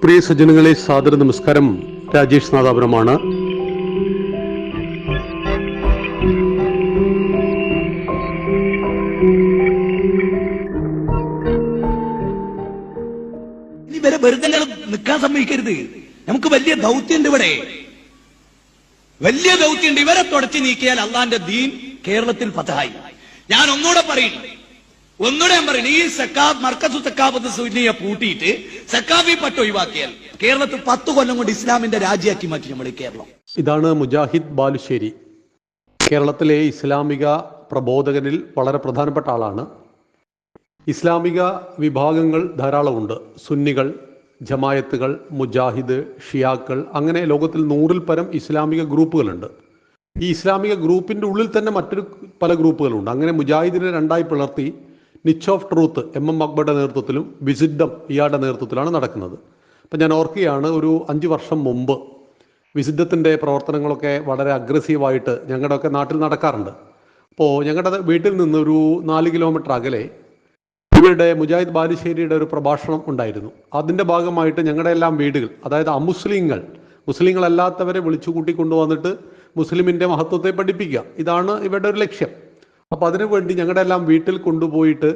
പ്രിയ സജ്ജനങ്ങളെ, സാദര നമസ്കാരം. രാജേഷ് നാദാപുരമാണ്. ഇനി വരെ വെറുതെ നിൽക്കാൻ സമ്മതിക്കരുത്. നമുക്ക് വലിയ ദൗത്യമുണ്ട്, ഇവിടെ വലിയ ദൗത്യമുണ്ട്. ഇവരെ തുടച്ചു നീക്കിയാൽ അള്ളാന്റെ ദീൻ കേരളത്തിൽ ഫതഹായി. ഞാൻ ഒന്നുകൂടെ പറയുന്നു, ഈ മർക്കസു സക്കാഫത്ത് സുന്നിയെ പൂട്ടിയിട്ട് സക്കാഫി പട്ട് ഒഴിവാക്കിയാൽ കേരളത്തിൽ 10 കൊല്ലം കൊണ്ട് ഇസ്ലാമിന്റെ രാജ്യമാക്കി മാറ്റി നമ്മൾ കേരളം. ഇതാണ് മുജാഹിദ് ബാലുശ്ശേരി. കേരളത്തിലെ ഇസ്ലാമിക പ്രബോധകരിൽ വളരെ പ്രധാനപ്പെട്ട ആളാണ്. ഇസ്ലാമിക വിഭാഗങ്ങൾ ധാരാളമുണ്ട്. സുന്നികൾ, ജമായത്തുകൾ, മുജാഹിദ്, ഷിയാക്കൾ, അങ്ങനെ ലോകത്തിൽ 100-ൽ പരം ഇസ്ലാമിക ഗ്രൂപ്പുകളുണ്ട്. ഈ ഇസ്ലാമിക ഗ്രൂപ്പിൻ്റെ ഉള്ളിൽ തന്നെ മറ്റൊരു പല ഗ്രൂപ്പുകളുണ്ട്. അങ്ങനെ മുജാഹിദിനെ രണ്ടായി പിളർത്തി നിച്ച് ഓഫ് ട്രൂത്ത് MM അക്ബറുടെ നേതൃത്വത്തിലും വിസിഡം ഇയാളുടെ നേതൃത്വത്തിലാണ് നടക്കുന്നത്. അപ്പം ഞാൻ ഓർക്കുകയാണ്, ഒരു 5 വർഷം മുമ്പ് വിസിഡത്തിൻ്റെ പ്രവർത്തനങ്ങളൊക്കെ വളരെ അഗ്രസീവായിട്ട് ഞങ്ങളുടെയൊക്കെ നാട്ടിൽ നടക്കാറുണ്ട്. അപ്പോൾ ഞങ്ങളുടെ വീട്ടിൽ നിന്ന് ഒരു 4 കിലോമീറ്റർ അകലെ ഇവരുടെ മുജാഹിദ് ബാലുശ്ശേരിയുടെ ഒരു പ്രഭാഷണം ഉണ്ടായിരുന്നു. അതിൻ്റെ ഭാഗമായിട്ട് ഞങ്ങളുടെ എല്ലാം വീടുകൾ, അതായത് മുസ്ലിങ്ങളല്ലാത്തവരെ വിളിച്ചു കൂട്ടിക്കൊണ്ടുവന്നിട്ട് മുസ്ലിമിൻ്റെ മഹത്വത്തെ പഠിപ്പിക്കുക, ഇതാണ് ഇവരുടെ ഒരു ലക്ഷ്യം. അപ്പോൾ അതിനുവേണ്ടി ഞങ്ങളുടെ എല്ലാം വീട്ടിൽ കൊണ്ടുപോയിട്ട്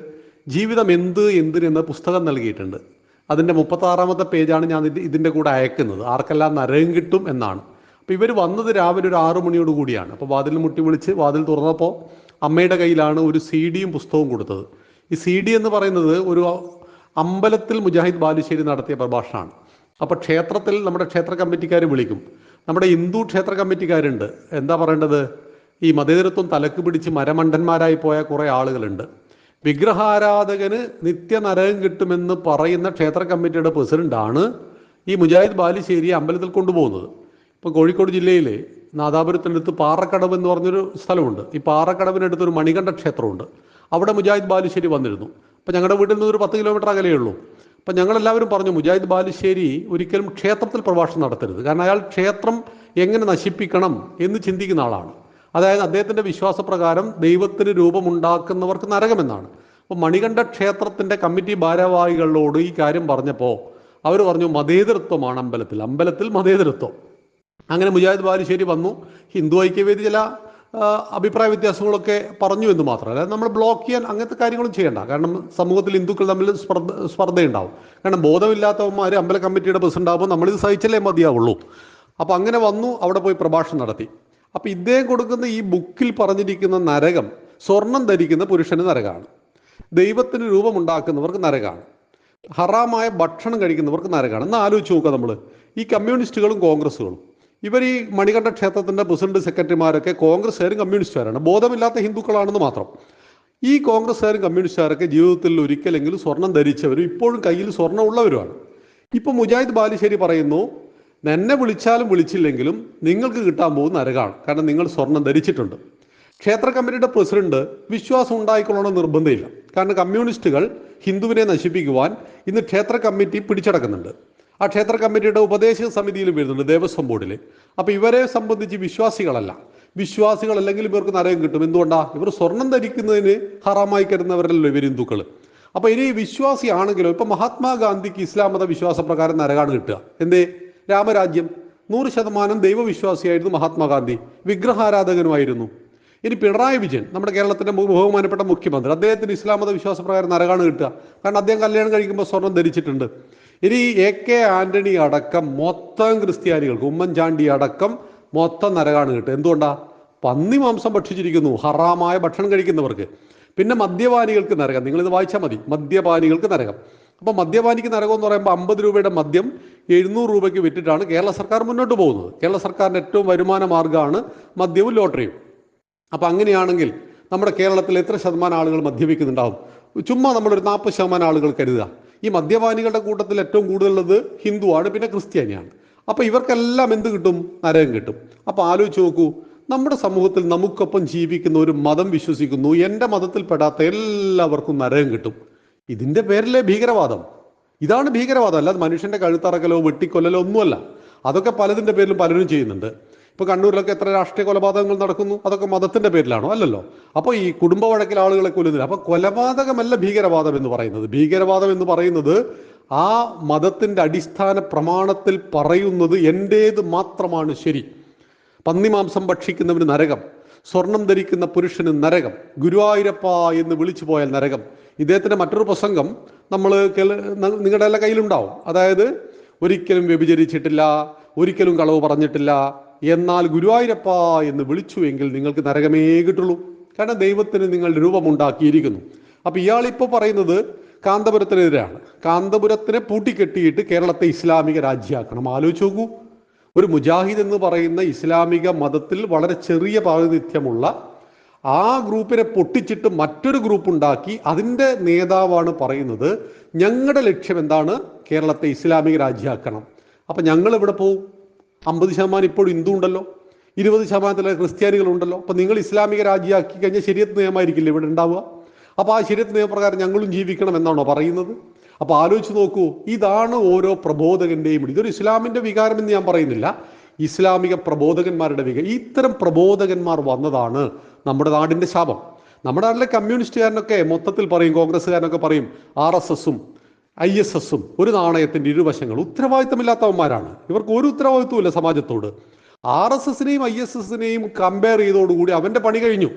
ജീവിതം എന്തിനെന്ന പുസ്തകം നൽകിയിട്ടുണ്ട്. അതിൻ്റെ 36-ാമത്തെ പേജാണ് ഞാൻ ഇതിൻ്റെ കൂടെ അയക്കുന്നത്. ആർക്കെല്ലാം നരകം കിട്ടും എന്നാണ്. അപ്പോൾ ഇവർ വന്നത് രാവിലെ ഒരു 6 മണിയോട് കൂടിയാണ്. അപ്പോൾ വാതിൽ മുട്ടി വിളിച്ച് വാതിൽ തുറന്നപ്പോൾ അമ്മയുടെ കയ്യിലാണ് ഒരു CD-യും പുസ്തകവും കൊടുത്തത്. ഈ CD എന്ന് പറയുന്നത് ഒരു അമ്പലത്തിൽ മുജാഹിദ് ബാലുശ്ശേരി നടത്തിയ പ്രഭാഷണമാണ്. അപ്പോൾ ക്ഷേത്രത്തിൽ നമ്മുടെ ക്ഷേത്ര കമ്മിറ്റിക്കാർ വിളിക്കും. നമ്മുടെ ഹിന്ദു ക്ഷേത്ര കമ്മിറ്റിക്കാരുണ്ട്. എന്താ പറയേണ്ടത്, ഈ മതേതരത്വം തലക്ക് പിടിച്ച് മരമണ്ടന്മാരായി പോയ കുറേ ആളുകളുണ്ട്. വിഗ്രഹാരാധകന് നിത്യനരകം കിട്ടുമെന്ന് പറയുന്ന ക്ഷേത്ര കമ്മിറ്റിയുടെ പ്രസിഡന്റാണ് ഈ മുജാഹിദ് ബാലുശ്ശേരിയെ അമ്പലത്തിൽ കൊണ്ടുപോകുന്നത്. ഇപ്പോൾ കോഴിക്കോട് ജില്ലയിലെ നാദാപുരത്തിനടുത്ത് പാറക്കടവ് എന്ന് പറഞ്ഞൊരു സ്ഥലമുണ്ട്. ഈ പാറക്കടവിനടുത്തൊരു മണികണ്ഠ ക്ഷേത്രമുണ്ട്. അവിടെ മുജാഹിദ് ബാലുശ്ശേരി വന്നിരുന്നു. അപ്പോൾ ഞങ്ങളുടെ വീട്ടിൽ നിന്ന് ഒരു 10 കിലോമീറ്റർ അകലേ ഉള്ളൂ. അപ്പം ഞങ്ങളെല്ലാവരും പറഞ്ഞു, മുജാഹിദ് ബാലുശ്ശേരി ഒരിക്കലും ക്ഷേത്രത്തിൽ പ്രഭാഷണം നടത്തരുത്. കാരണം അയാൾ ക്ഷേത്രം എങ്ങനെ നശിപ്പിക്കണം എന്ന് ചിന്തിക്കുന്ന ആളാണ്. അതായത് അദ്ദേഹത്തിൻ്റെ വിശ്വാസപ്രകാരം ദൈവത്തിന് രൂപമുണ്ടാക്കുന്നവർക്ക് നരകമെന്നാണ്. അപ്പോൾ മണികണ്ഠ ക്ഷേത്രത്തിൻ്റെ കമ്മിറ്റി ഭാരവാഹികളോട് ഈ കാര്യം പറഞ്ഞപ്പോൾ അവർ പറഞ്ഞു, മതേതരത്വമാണ് അമ്പലത്തിൽ മതേതരത്വം. അങ്ങനെ മുജാഹിദ് ബാലുശ്ശേരി വന്നു. ഹിന്ദു ഐക്യവേദി ചില അഭിപ്രായ വ്യത്യാസങ്ങളൊക്കെ പറഞ്ഞു എന്ന് മാത്രമല്ല, നമ്മൾ ബ്ലോക്ക് ചെയ്യാൻ അങ്ങനത്തെ കാര്യങ്ങളും ചെയ്യേണ്ട. കാരണം സമൂഹത്തിൽ ഹിന്ദുക്കൾ തമ്മിൽ സ്പർദ്ധയുണ്ടാവും. കാരണം ബോധമില്ലാത്തവന്മാർ അമ്പല കമ്മിറ്റിയുടെ പ്രസിഡന്റ് ആകുമ്പോൾ നമ്മളിത് സഹിച്ചല്ലേ മതിയാവുള്ളൂ. അപ്പോൾ അങ്ങനെ വന്നു, അവിടെ പോയി പ്രഭാഷണം നടത്തി. അപ്പോൾ ഇദ്ദേഹം കൊടുക്കുന്ന ഈ ബുക്കിൽ പറഞ്ഞിരിക്കുന്ന നരകം, സ്വർണം ധരിക്കുന്ന പുരുഷന് നരകമാണ്, ദൈവത്തിന് രൂപമുണ്ടാക്കുന്നവർക്ക് നരകമാണ്, ഹറാമായ ഭക്ഷണം കഴിക്കുന്നവർക്ക് നരകമാണ്. എന്ന് ആലോചിച്ച് നോക്കുക. നമ്മൾ ഈ കമ്മ്യൂണിസ്റ്റുകളും കോൺഗ്രസ്സുകളും, ഇവർ ഈ മണികണ്ഠ ക്ഷേത്രത്തിൻ്റെ പ്രസിഡന്റ് സെക്രട്ടറിമാരൊക്കെ കോൺഗ്രസ്സുകാരും കമ്മ്യൂണിസ്റ്റുകാരാണ്. ബോധമില്ലാത്ത ഹിന്ദുക്കളാണെന്ന് മാത്രം. ഈ കോൺഗ്രസ്സുകാരും കമ്മ്യൂണിസ്റ്റുകാരൊക്കെ ജീവിതത്തിൽ ഒരിക്കലെങ്കിലും സ്വർണം ധരിച്ചവരും ഇപ്പോഴും കയ്യിൽ സ്വർണ്ണം ഉള്ളവരുമാണ്. ഇപ്പോൾ മുജാഹിദ് ബാലുശ്ശേരി പറയുന്നു, എന്നെ വിളിച്ചാലും വിളിച്ചില്ലെങ്കിലും നിങ്ങൾക്ക് കിട്ടാൻ പോകുന്ന നരകമാണ്. കാരണം നിങ്ങൾ സ്വർണം ധരിച്ചിട്ടുണ്ട്. ക്ഷേത്ര കമ്മിറ്റിയുടെ പ്രസിഡന്റ് വിശ്വാസം ഉണ്ടായിക്കൊള്ളണമെന്ന് നിർബന്ധമില്ല. കാരണം കമ്മ്യൂണിസ്റ്റുകൾ ഹിന്ദുവിനെ നശിപ്പിക്കുവാൻ ഇന്ന് ക്ഷേത്ര കമ്മിറ്റി പിടിച്ചടക്കുന്നുണ്ട്. ആ ക്ഷേത്ര കമ്മിറ്റിയുടെ ഉപദേശക സമിതിയിലും വരുന്നുണ്ട്, ദേവസ്വം ബോർഡിൽ. അപ്പോൾ ഇവരെ സംബന്ധിച്ച് വിശ്വാസികളല്ലെങ്കിൽ ഇവർക്ക് നരകം കിട്ടും. എന്തുകൊണ്ടാണ്? ഇവർ സ്വർണം ധരിക്കുന്നതിന് ഹറാമായി കരുതുന്നവരല്ലോ ഇവർ ഹിന്ദുക്കൾ. അപ്പോൾ ഇനി വിശ്വാസിയാണെങ്കിലോ, ഇപ്പം മഹാത്മാഗാന്ധിക്ക് ഇസ്ലാം മത വിശ്വാസപ്രകാരം നരകാണ് കിട്ടുക. എന്തേ? രാമരാജ്യം 100% ദൈവവിശ്വാസിയായിരുന്നു മഹാത്മാഗാന്ധി, വിഗ്രഹാരാധകനുമായിരുന്നു. ഇനി പിണറായി വിജയൻ, നമ്മുടെ കേരളത്തിൻ്റെ ബഹുമാനപ്പെട്ട മുഖ്യമന്ത്രി, അദ്ദേഹത്തിന് ഇസ്ലാം മത വിശ്വാസപ്രകാരം നരകാണ് കിട്ടുക. കാരണം അദ്ദേഹം കല്യാണം കഴിക്കുമ്പോൾ സ്വർണം ധരിച്ചിട്ടുണ്ട്. ഇനി AK ആന്റണി അടക്കം മൊത്തം ക്രിസ്ത്യാനികൾക്ക്, ഉമ്മൻചാണ്ടി അടക്കം മൊത്തം നരകാണ് കിട്ടുക. എന്തുകൊണ്ടാണ്? പന്നി മാംസം ഭക്ഷിച്ചിരിക്കുന്നു, ഹറാമായ ഭക്ഷണം കഴിക്കുന്നവർക്ക്. പിന്നെ മദ്യപാനികൾക്ക് നരകം. നിങ്ങളിത് വായിച്ചാൽ മതി, മദ്യപാനികൾക്ക് നരകം. അപ്പോൾ മദ്യപാനിക്ക് നരകം എന്ന് പറയുമ്പോൾ 50 രൂപയുടെ മദ്യം 700 രൂപയ്ക്ക് വിറ്റിട്ടാണ് കേരള സർക്കാർ മുന്നോട്ട് പോകുന്നത്. കേരള സർക്കാരിൻ്റെ ഏറ്റവും വരുമാന മാർഗ്ഗമാണ് മദ്യവും ലോട്ടറിയും. അപ്പോൾ അങ്ങനെയാണെങ്കിൽ നമ്മുടെ കേരളത്തിൽ എത്ര ശതമാനം ആളുകൾ മദ്യപിക്കുന്നുണ്ടാവും? ചുമ്മാ നമ്മളൊരു 40% ആളുകൾ കരുതുക. ഈ മദ്യപാനികളുടെ കൂട്ടത്തിൽ ഏറ്റവും കൂടുതലുള്ളത് ഹിന്ദുവാണ്, പിന്നെ ക്രിസ്ത്യാനിയാണ്. അപ്പോൾ ഇവർക്കെല്ലാം എന്ത് കിട്ടും? നരകം കിട്ടും. അപ്പോൾ ആലോചിച്ച് നോക്കൂ, നമ്മുടെ സമൂഹത്തിൽ നമുക്കൊപ്പം ജീവിക്കുന്ന ഒരു മതം വിശ്വസിക്കുന്നു, എൻ്റെ മതത്തിൽപ്പെടാത്ത എല്ലാവർക്കും നരകം കിട്ടും. ഇതിൻ്റെ പേരിലെ ഭീകരവാദം. ഇതാണ് ഭീകരവാദം. അല്ലാതെ മനുഷ്യൻ്റെ കഴുത്തറക്കലോ വെട്ടിക്കൊല്ലലോ ഒന്നുമല്ല. അതൊക്കെ പലതിൻ്റെ പേരിലും പലരും ചെയ്യുന്നുണ്ട്. ഇപ്പോൾ കണ്ണൂരിലൊക്കെ എത്ര രാഷ്ട്രീയ കൊലപാതകങ്ങൾ നടക്കുന്നു, അതൊക്കെ മതത്തിൻ്റെ പേരിലാണോ? അല്ലല്ലോ. അപ്പോൾ ഈ കുടുംബ വഴക്കിൽ ആളുകളെ കൊല്ലുന്നില്ല. അപ്പോൾ കൊലപാതകമല്ല ഭീകരവാദം എന്ന് പറയുന്നത്. ഭീകരവാദം എന്ന് പറയുന്നത് ആ മതത്തിൻ്റെ അടിസ്ഥാന പ്രമാണത്തിൽ പറയുന്നത് എൻ്റേത് മാത്രമാണ് ശരി. പന്നിമാംസം ഭക്ഷിക്കുന്നവന് നരകം, സ്വർണം ധരിക്കുന്ന പുരുഷന് നരകം, ഗുരുവായൂരപ്പ എന്ന് വിളിച്ചു പോയാൽ നരകം. ഇദ്ദേഹത്തിൻ്റെ മറ്റൊരു പ്രസംഗം നമ്മൾ നിങ്ങളുടെ എല്ലാ കയ്യിലുണ്ടാവും. അതായത് ഒരിക്കലും വ്യഭിചരിച്ചിട്ടില്ല, ഒരിക്കലും കളവ് പറഞ്ഞിട്ടില്ല, എന്നാൽ ഗുരുവായൂരപ്പ എന്ന് വിളിച്ചു എങ്കിൽ നിങ്ങൾക്ക് നരകമേ കിട്ടുള്ളൂ. കാരണം ദൈവത്തിന് നിങ്ങൾ രൂപമുണ്ടാക്കിയിരിക്കുന്നു. അപ്പം ഇയാളിപ്പോൾ പറയുന്നത് കാന്തപുരത്തിനെതിരെയാണ്. കാന്തപുരത്തിനെ പൂട്ടിക്കെട്ടിയിട്ട് കേരളത്തെ ഇസ്ലാമിക രാജ്യമാക്കണം. ആലോചിച്ച് നോക്കൂ. ഒരു മുജാഹിദ് എന്ന് പറയുന്ന ഇസ്ലാമിക മതത്തിൽ വളരെ ചെറിയ പ്രാതിനിധ്യമുള്ള ആ ഗ്രൂപ്പിനെ പൊട്ടിച്ചിട്ട് മറ്റൊരു ഗ്രൂപ്പ് ഉണ്ടാക്കി അതിൻ്റെ നേതാവാണ് പറയുന്നത് ഞങ്ങളുടെ ലക്ഷ്യം എന്താണ്, കേരളത്തെ ഇസ്ലാമിക രാജ്യമാക്കണം. അപ്പം ഞങ്ങൾ എവിടെ പോകും? 50% ഇപ്പോൾ ഹിന്ദു ഉണ്ടല്ലോ, 20% ക്രിസ്ത്യാനികളുണ്ടല്ലോ. അപ്പം നിങ്ങൾ ഇസ്ലാമിക രാജ്യമാക്കി കഴിഞ്ഞാൽ ശരീഅത്ത് നിയമമായിരിക്കില്ല ഇവിടെ ഉണ്ടാവുക. അപ്പോൾ ആ ശരീഅത്ത് നിയമപ്രകാരം ഞങ്ങളും ജീവിക്കണം എന്നാണോ പറയുന്നത്? അപ്പോൾ ആലോചിച്ച് നോക്കൂ. ഇതാണ് ഓരോ പ്രബോധകന്റെയും. ഇതൊരു ഇസ്ലാമിൻ്റെ വികാരം എന്ന് ഞാൻ പറയുന്നില്ല, ഇസ്ലാമിക പ്രബോധകന്മാരുടെ വികാരം. ഇത്തരം പ്രബോധകന്മാർ വന്നതാണ് നമ്മുടെ നാടിൻ്റെ ശാപം. നമ്മുടെ നാട്ടിലെ കമ്മ്യൂണിസ്റ്റുകാരനൊക്കെ മൊത്തത്തിൽ പറയും, കോൺഗ്രസ്സുകാരനൊക്കെ പറയും RSSും ISSും ഒരു നാണയത്തിൻ്റെ ഇരുവശങ്ങൾ. ഉത്തരവാദിത്തമില്ലാത്തവന്മാരാണ്. ഇവർക്ക് ഒരു ഉത്തരവാദിത്വമില്ല സമാജത്തോട്. RSSനെയും ISSനെയും കമ്പയർ ചെയ്തോടുകൂടി അവൻ്റെ പണി കഴിഞ്ഞു.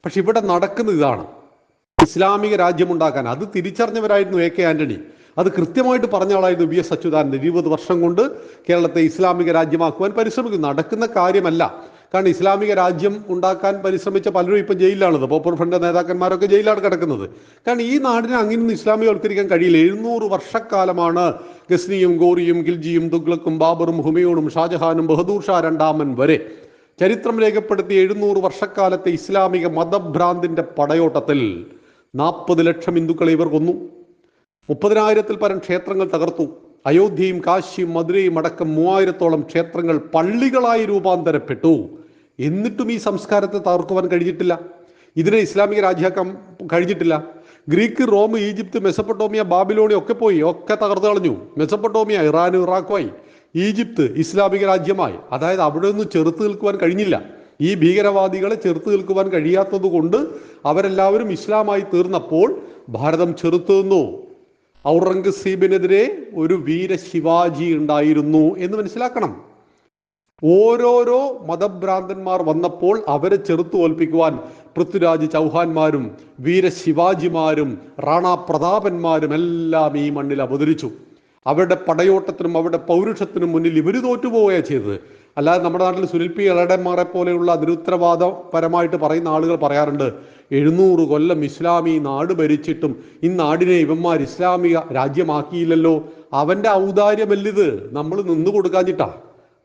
പക്ഷെ ഇവിടെ നടക്കുന്നത് ഇതാണ്, ഇസ്ലാമിക രാജ്യമുണ്ടാക്കാൻ. അത് തിരിച്ചറിഞ്ഞവരായിരുന്നു AK ആന്റണി. അത് കൃത്യമായിട്ട് പറഞ്ഞ ആളായിരുന്നു VS അച്യുതാനന്ദൻ. 20 വർഷം കൊണ്ട് കേരളത്തെ ഇസ്ലാമിക രാജ്യമാക്കുവാൻ പരിശ്രമിക്കുന്നു. നടക്കുന്ന കാര്യമല്ല. കാരണം ഇസ്ലാമിക രാജ്യം ഉണ്ടാക്കാൻ പരിശ്രമിച്ച പലരും ഇപ്പം ജയിലിലാണത്. പോപ്പുലർ ഫ്രണ്ട് നേതാക്കന്മാരൊക്കെ ജയിലാണ് കിടക്കുന്നത്. കാരണം ഈ നാടിനെ അങ്ങനെയൊന്നും ഇസ്ലാമികവൽക്കരിക്കാൻ കഴിയില്ല. 700 വർഷക്കാലമാണ് ഗസ്നിയും ഗോറിയും ഖിൽജിയും തുഗ്ലക്കും ബാബറും ഹുമയൂണും ഷാജഹാനും ബഹദൂർ ഷാ രണ്ടാമൻ വരെ ചരിത്രം രേഖപ്പെടുത്തിയ 700 വർഷക്കാലത്തെ ഇസ്ലാമിക മതഭ്രാന്തിൻ്റെ പടയോട്ടത്തിൽ 40 ലക്ഷം ഹിന്ദുക്കളെ ഇവർ കൊന്നു. 30,000-ൽ പരം ക്ഷേത്രങ്ങൾ തകർത്തു. അയോധ്യയും കാശിയും മധുരയും അടക്കം 3000-ഓളം ക്ഷേത്രങ്ങൾ പള്ളികളായി രൂപാന്തരപ്പെട്ടു. എന്നിട്ടും ഈ സംസ്കാരത്തെ തകർക്കുവാൻ കഴിഞ്ഞിട്ടില്ല. ഇതിനെ ഇസ്ലാമിക രാജ്യമാക്കാൻ കഴിഞ്ഞിട്ടില്ല. Greek, Rome, Egypt, Mesopotamia, Babylonia ഒക്കെ പോയി, ഒക്കെ തകർത്ത് കളഞ്ഞു. മെസപ്പൊട്ടോമിയ ഇറാൻ ഇറാഖുമായി, ഈജിപ്ത് ഇസ്ലാമിക രാജ്യമായി. അതായത് അവിടെ ഒന്നും ചെറുത്ത് നിൽക്കുവാൻ കഴിഞ്ഞില്ല. ഈ ഭീകരവാദികളെ ചെറുത്ത് നിൽക്കുവാൻ കഴിയാത്തത് കൊണ്ട് അവരെല്ലാവരും ഇസ്ലാമായി തീർന്നപ്പോൾ ഭാരതം ചെറുത്തു നിന്നു. ഔറംഗസീബിനെതിരെ ഒരു വീര ശിവാജി ഉണ്ടായിരുന്നു എന്ന് മനസ്സിലാക്കണം. ഓരോരോ മതഭ്രാന്തന്മാർ വന്നപ്പോൾ അവരെ ചെറുത്തു തോൽപ്പിക്കുവാൻ പൃഥ്വിരാജ് ചൗഹാന്മാരും വീര ശിവാജിമാരും റാണാ പ്രതാപന്മാരും എല്ലാം ഈ മണ്ണിൽ അവതരിച്ചു. അവരുടെ പടയോട്ടത്തിനും അവരുടെ പൗരുഷത്തിനും മുന്നിൽ ഇവർ തോറ്റുപോവുകയാണ് ചെയ്തത്. അല്ലാതെ നമ്മുടെ നാട്ടിൽ സുനിൽ പി ഇളയടന്മാരെ പോലെയുള്ള നിരുത്തരവാദപരമായിട്ട് പറയുന്ന ആളുകൾ പറയാറുണ്ട്, 700 കൊല്ലം ഇസ്ലാമി നാട് ഭരിച്ചിട്ടും ഈ നാടിനെ ഇവന്മാർ ഇസ്ലാമിക രാജ്യമാക്കിയില്ലല്ലോ. അവൻ്റെ ഔദാര്യമല്ലിത്, നമ്മൾ നിന്നു കൊടുക്കാഞ്ഞിട്ടാ,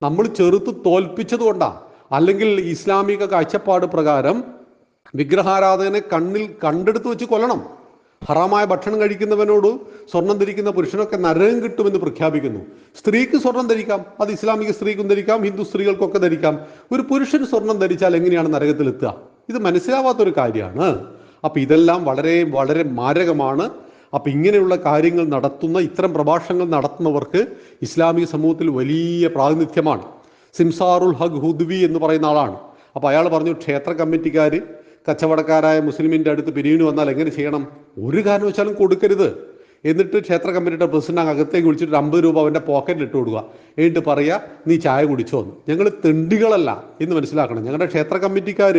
നമ്മൾ ചെറുത്ത് തോൽപ്പിച്ചത് കൊണ്ടാ. അല്ലെങ്കിൽ ഇസ്ലാമിക കാഴ്ചപ്പാട് പ്രകാരം വിഗ്രഹാരാധകനെ കണ്ടെടുത്ത് വെച്ച് കൊല്ലണം. ഹറാമായ ഭക്ഷണം കഴിക്കുന്നവനോട് സ്വർണം ധരിക്കുന്ന പുരുഷനൊക്കെ നരകം കിട്ടുമെന്ന് പ്രഖ്യാപിക്കുന്നു. സ്ത്രീക്ക് സ്വർണം ധരിക്കാം, അത് ഇസ്ലാമിക സ്ത്രീക്കും ധരിക്കാം, ഹിന്ദു സ്ത്രീകൾക്കൊക്കെ ധരിക്കാം. ഒരു പുരുഷൻ സ്വർണം ധരിച്ചാൽ എങ്ങനെയാണ് നരകത്തിലെത്തുക? ഇത് മനസ്സിലാവാത്തൊരു കാര്യമാണ്. അപ്പം ഇതെല്ലാം വളരെ വളരെ മാരകമാണ്. അപ്പം ഇങ്ങനെയുള്ള കാര്യങ്ങൾ നടത്തുന്ന, ഇത്തരം പ്രഭാഷണങ്ങൾ നടത്തുന്നവർക്ക് ഇസ്ലാമിക സമൂഹത്തിൽ വലിയ പ്രാതിനിധ്യമാണ്. സിംസാറുൽ ഹഖ് ഹുദ്വി എന്ന് പറയുന്ന ആളാണ്. അപ്പോൾ അയാൾ പറഞ്ഞു, ക്ഷേത്ര കമ്മിറ്റിക്കാർ കച്ചവടക്കാരായ മുസ്ലിമിൻ്റെ അടുത്ത് പിരിവിന് വന്നാൽ എങ്ങനെ ചെയ്യണം? ഒരു കാരണവശാലും കൊടുക്കരുത്. എന്നിട്ട് ക്ഷേത്ര കമ്മിറ്റിയുടെ പ്രസിഡന്റ് അകത്തേക്ക് വിളിച്ചിട്ട് 50 രൂപ അവൻ്റെ പോക്കറ്റിൽ ഇട്ട് കൊടുക്കുക. എന്നിട്ട് പറയുക, നീ ചായ കുടിച്ചോ എന്ന്. ഞങ്ങൾ തെണ്ടികളല്ല എന്ന് മനസ്സിലാക്കണം. ഞങ്ങളുടെ ക്ഷേത്ര കമ്മിറ്റിക്കാർ,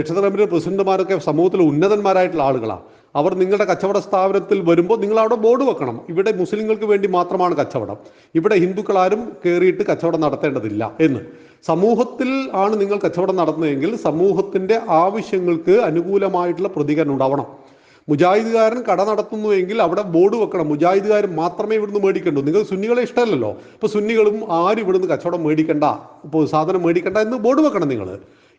ക്ഷേത്ര കമ്മിറ്റിയുടെ പ്രസിഡന്റുമാരൊക്കെ സമൂഹത്തിൽ ഉന്നതന്മാരായിട്ടുള്ള ആളുകളാണ്. അവർ നിങ്ങളുടെ കച്ചവട സ്ഥാപനത്തിൽ വരുമ്പോൾ നിങ്ങൾ അവിടെ ബോർഡ് വെക്കണം, ഇവിടെ മുസ്ലിങ്ങൾക്ക് വേണ്ടി മാത്രമാണ് കച്ചവടം, ഇവിടെ ഹിന്ദുക്കളാരും കയറിയിട്ട് കച്ചവടം നടത്തേണ്ടതില്ല എന്ന്. സമൂഹത്തിൽ ആണ് നിങ്ങൾ കച്ചവടം നടത്തുന്നതെങ്കിൽ സമൂഹത്തിൻ്റെ ആവശ്യങ്ങൾക്ക് അനുകൂലമായിട്ടുള്ള പ്രതികരണം ഉണ്ടാവണം. മുജാഹിദുകാരൻ കട നടത്തുന്നുവെങ്കിൽ അവിടെ ബോർഡ് വെക്കണം, മുജാഹിദുകാരൻ മാത്രമേ ഇവിടുന്ന് മേടിക്കണ്ടൂ. നിങ്ങൾ സുന്നികളെ ഇഷ്ടമല്ലല്ലോ, അപ്പോൾ സുന്നികളും ആരും ഇവിടുന്ന് കച്ചവടം മേടിക്കണ്ട, ഇപ്പോൾ സാധനം മേടിക്കണ്ട എന്ന് ബോർഡ് വെക്കണം നിങ്ങൾ.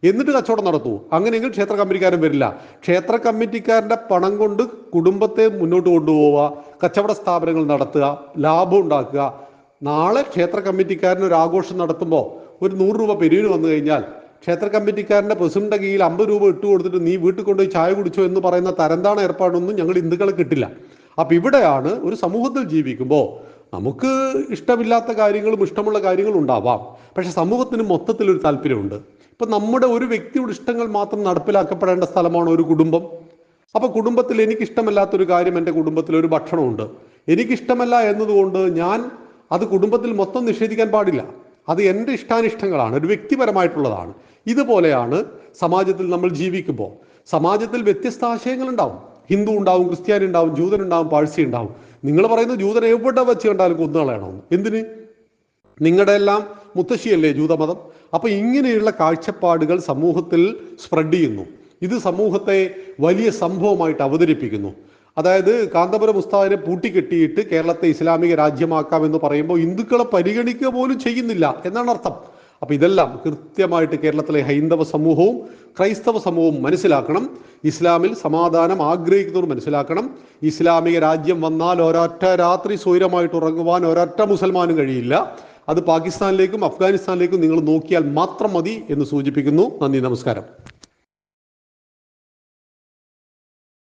എന്നിട്ട് കച്ചവടം നടത്തൂ. അങ്ങനെയെങ്കിൽ ക്ഷേത്ര കമ്മിറ്റിക്കാരൻ വരില്ല. ക്ഷേത്ര കമ്മിറ്റിക്കാരൻ്റെ പണം കൊണ്ട് കുടുംബത്തെ മുന്നോട്ട് കൊണ്ടുപോവുക, കച്ചവട സ്ഥാപനങ്ങൾ നടത്തുക, ലാഭം ഉണ്ടാക്കുക. നാളെ ക്ഷേത്ര കമ്മിറ്റിക്കാരൻ ഒരു ആഘോഷം നടത്തുമ്പോൾ ഒരു 100 രൂപ പിരിവിന് വന്നു കഴിഞ്ഞാൽ ക്ഷേത്ര കമ്മിറ്റിക്കാരൻ്റെ പ്രസിഡന്റ് കീഴിൽ 50 രൂപ ഇട്ട് കൊടുത്തിട്ട് നീ വീട്ടിൽ കൊണ്ടുപോയി ചായ കുടിച്ചോ എന്ന് പറയുന്ന തരംതാണ ഏർപ്പാടൊന്നും ഞങ്ങൾ ഹിന്ദുക്കളെ കിട്ടില്ല. അപ്പം ഇവിടെയാണ് ഒരു സമൂഹത്തിൽ ജീവിക്കുമ്പോൾ നമുക്ക് ഇഷ്ടമില്ലാത്ത കാര്യങ്ങളും ഇഷ്ടമുള്ള കാര്യങ്ങളും ഉണ്ടാവാം. പക്ഷെ സമൂഹത്തിന് മൊത്തത്തിലൊരു താല്പര്യമുണ്ട്. ഇപ്പം നമ്മുടെ ഒരു വ്യക്തിയുടെ ഇഷ്ടങ്ങൾ മാത്രം നടപ്പിലാക്കപ്പെടേണ്ട സ്ഥലമാണ് ഒരു കുടുംബം. അപ്പോൾ കുടുംബത്തിൽ എനിക്കിഷ്ടമില്ലാത്തൊരു കാര്യം, എൻ്റെ കുടുംബത്തിൽ ഒരു ഭക്ഷണമുണ്ട്, എനിക്കിഷ്ടമല്ല എന്നതുകൊണ്ട് ഞാൻ അത് കുടുംബത്തിൽ മൊത്തം നിഷേധിക്കാൻ പാടില്ല. അത് എൻ്റെ ഇഷ്ടാനിഷ്ടങ്ങളാണ്, ഒരു വ്യക്തിപരമായിട്ടുള്ളതാണ്. ഇതുപോലെയാണ് സമാജത്തിൽ നമ്മൾ ജീവിക്കുമ്പോൾ. സമാജത്തിൽ വ്യത്യസ്ത ആശയങ്ങളുണ്ടാവും. ഹിന്ദു ഉണ്ടാവും, ക്രിസ്ത്യാനി ഉണ്ടാവും, ജൂതൻ ഉണ്ടാവും, പാഴ്സി ഉണ്ടാവും. നിങ്ങൾ പറയുന്നത് ജൂതൻ എവിടെ വെച്ച് കണ്ടാലും കൊന്നുകളയണമെന്ന്. എന്തിന്? നിങ്ങളുടെ എല്ലാം മുത്തശ്ശിയല്ലേ ജൂതമതം? അപ്പൊ ഇങ്ങനെയുള്ള കാഴ്ചപ്പാടുകൾ സമൂഹത്തിൽ സ്പ്രെഡ് ചെയ്യുന്നു. ഇത് സമൂഹത്തെ വലിയ സംഭവമായിട്ട് അവതരിപ്പിക്കുന്നു. അതായത് കാന്തപുരം ഉസ്താദിനെ പൂട്ടിക്കെട്ടിയിട്ട് കേരളത്തെ ഇസ്ലാമിക രാജ്യമാക്കാമെന്ന് പറയുമ്പോൾ ഹിന്ദുക്കളെ പരിഗണിക്കുക പോലും ചെയ്യുന്നില്ല എന്നാണ് അർത്ഥം. അപ്പൊ ഇതെല്ലാം കൃത്യമായിട്ട് കേരളത്തിലെ ഹൈന്ദവ സമൂഹവും ക്രൈസ്തവ സമൂഹവും മനസ്സിലാക്കണം. ഇസ്ലാമിൽ സമാധാനം ആഗ്രഹിക്കുന്നവർ മനസ്സിലാക്കണം. ഇസ്ലാമിക രാജ്യം വന്നാൽ ഒരൊറ്റ രാത്രി സ്വൈരമായിട്ട് ഉറങ്ങുവാൻ ഒരൊറ്റ മുസൽമാനും കഴിയില്ല. അത് പാകിസ്ഥാനിലേക്കും അഫ്ഗാനിസ്ഥാനിലേക്കും നിങ്ങൾ നോക്കിയാൽ മാത്രം മതി എന്ന് സൂചിപ്പിക്കുന്നു. നന്ദി, നമസ്കാരം.